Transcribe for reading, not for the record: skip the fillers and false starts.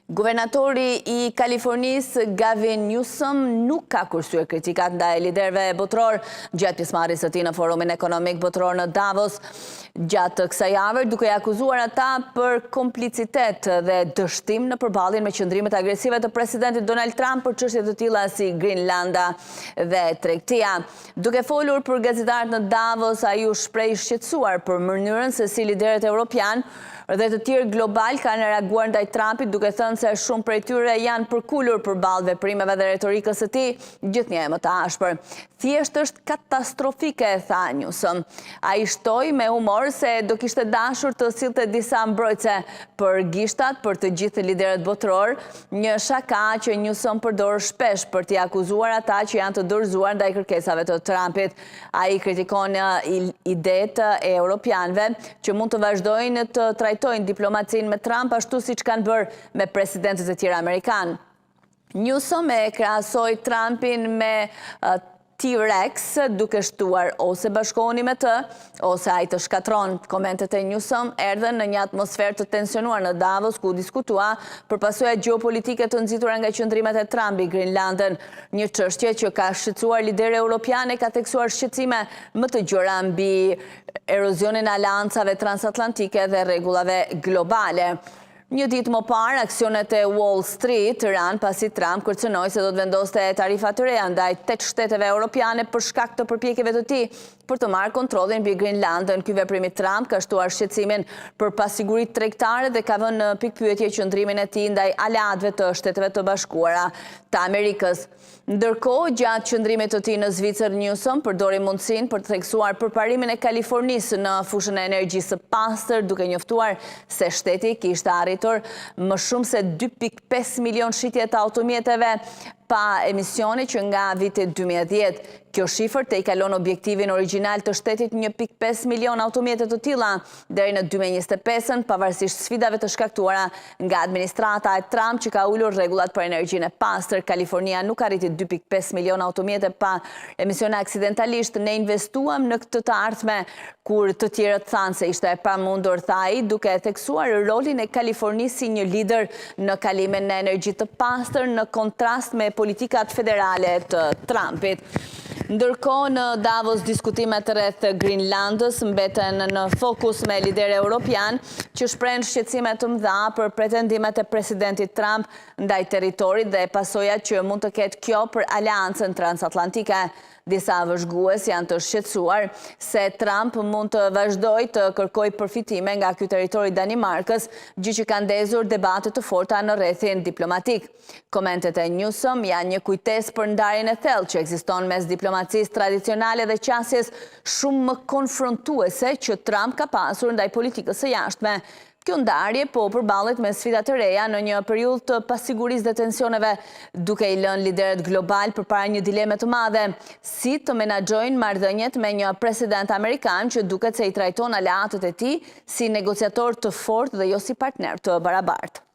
Guvernatori i Kalifornisë Gavin Newsom nuk ka kursyer kritikat ndaj liderëve botror gjatë pjesëmarrjes së tij në Forumin Ekonomik Botror në Davos gjatë kësaj jave, duke akuzuar ata për komplicitet dhe dështim në përballjen me qëndrimet agresive të presidentit Donald Trump për çështje të tilla si Greenlanda dhe tregtia. Duke folur për gazetarët në Davos, ai u shpreh i shqetësuar për mënyrën se si liderët evropian dhe të tjerë global kanë reaguar ndaj Trumpit, duke thënë se shumë prej tyre janë përkulur përballë veprimeve dhe retorikës së tij, gjithnjë më të ashpër. Thjesht është katastrofike, tha Newsom. Ai shtoi me humor se do kishte dashur të sillte disa mbrojtëse për gishtat për të gjithë liderët botror, një shaka që Newsom përdor shpesh për t'i akuzuar ata që janë të dorëzuar ndaj kërkesave të Trumpit. Ai kritikon idetë e europianëve që mund të vazhdojnë të trajtojnë diplomacinë me Trump ashtu siç kanë bërë me presidentët e tjerë amerikanë. Newsom e krahasoi Trumpin me T-Rex, duke shtuar ose bashkohuni me të, ose ai të shkatron. Komentet e Newsom erdhen në një atmosferë të tensionuar në Davos, ku diskutua për pasojat gjeopolitike të nxitura nga qëndrimet e Trumpi Greenlandën, një çështje që ka shqetësuar liderë europiane, ka theksuar shqetësime më të gjëra mbi erozionin e aleancave transatlantike dhe rregullave globale. Një ditë më parë, aksionet e Wall Street ranë pasi Trump kërcënoi se do të vendoste tarifa të reja ndaj 8 shteteve europiane për shkak të përpjekjeve të tij për të marrë kontrollin mbi Greenlandën. Ky veprim i Trump ka shtuar shqetësimin për pasiguritë tregtare dhe ka vënë në pikpyetje qëndrimin e tij ndaj aleatëve të Shteteve të Bashkuara të Amerikës. Ndërkohë, gjatë qëndrimit të tij në Zvicër, Newsom përdori mundësinë për të theksuar përparimin e Kalifornisë në fushën e energjisë së pastër, duke njoftuar se shteti kishte arritur më shumë se 2.5 milion shitje të automjeteve pa emisione që nga viti 2010. Kjo shifër te i kalon objektivin origjinal të shtetit 1.5 milion automjete të tilla deri në 2025, pavarësisht sfidave të shkaktuara nga administrata e Trump që ka ulur rregullat për energjinë e pastër. Kalifornia nuk arriti 2.5 milion automjete pa emisione aksidentalisht. Ne investuam në këtë të ardhme kur të tjerët thanë se ishte e pamundur, tha ai, duke theksuar rolin e Kalifornisë si një lider në kalimin në energji të pastër në kontrast me politikat federale të Trumpit. Ndërkohë, në Davos, diskutimet rreth Greenlandës mbeten në fokus me liderë europian që shprehen shqetësime të mëdha për pretendimet e presidentit Trump ndaj territorit dhe pasojat që mund të ketë kjo për aleancën transatlantike. Disa vëzhgues janë të shqetësuar se Trump mund të vazhdojë të kërkojë përfitime nga ky territori Danimarkës, gjë që ka ndezur debate të forta në rrethin diplomatik. Komentet e Newsom janë një kujtesë për ndarjen e thellë që ekziston mes diplomacisë tradicionale dhe qasjes shumë më konfrontuese që Trump ka pasur ndaj politikës së jashtme. Kjo ndarje po përballet me sfida të reja në një periudhë të pasigurisë dhe tensioneve, duke i lënë liderët global përpara një dileme të madhe: si të menaxhojnë marrëdhëniet me një president amerikan që duket se i trajton aleatët e tij si negociator të fortë dhe jo si partner të barabartë.